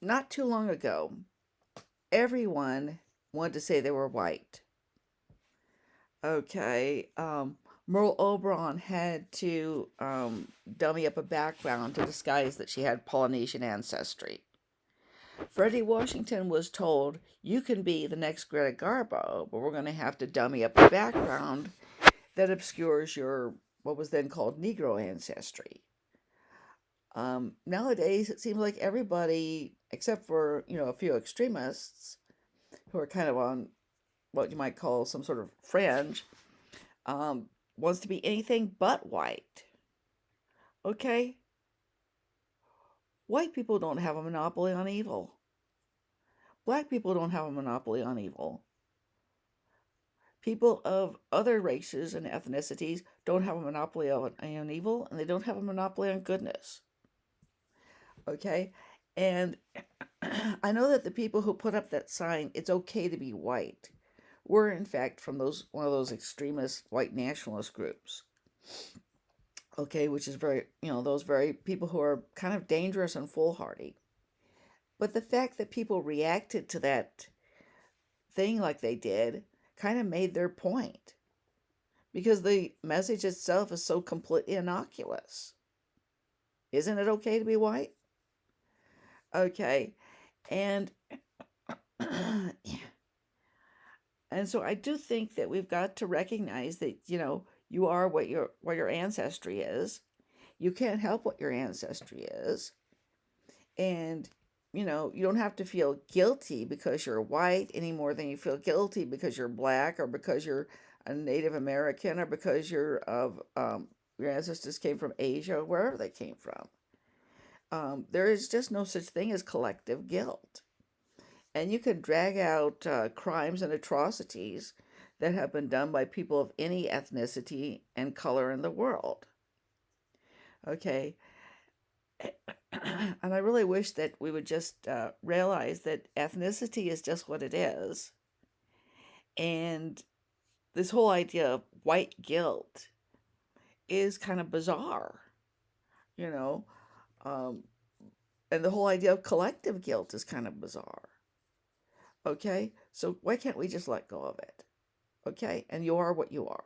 not too long ago, everyone wanted to say they were white. Okay. Merle Oberon had to dummy up a background to disguise that she had Polynesian ancestry. Freddie Washington was told, you can be the next Greta Garbo, but we're going to have to dummy up a background that obscures your, what was then called Negro ancestry. Nowadays, it seems like everybody, except for, a few extremists who are kind of on what you might call some sort of fringe, um, wants to be anything but white. Okay? White people don't have a monopoly on evil. Black people don't have a monopoly on evil. People of other races and ethnicities don't have a monopoly on evil, and they don't have a monopoly on goodness. Okay? And I know that the people who put up that sign, it's okay to be white, were in fact from one of those extremist white nationalist groups. Okay, which is very, those very people who are kind of dangerous and foolhardy. But the fact that people reacted to that thing like they did kind of made their point because the message itself is so completely innocuous. Isn't it okay to be white? Okay. And and so I do think that we've got to recognize that, you are what your ancestry is. You can't help what your ancestry is. And you don't have to feel guilty because you're white any more than you feel guilty because you're black or because you're a Native American or because your ancestors came from Asia, wherever they came from. There is just no such thing as collective guilt. And you can drag out crimes and atrocities that have been done by people of any ethnicity and color in the world. Okay. And I really wish that we would just realize that ethnicity is just what it is. And this whole idea of white guilt is kind of bizarre, you know? Um, and the whole idea of collective guilt is kind of bizarre. Okay? So why can't we just let go of it? Okay? And you are what you are.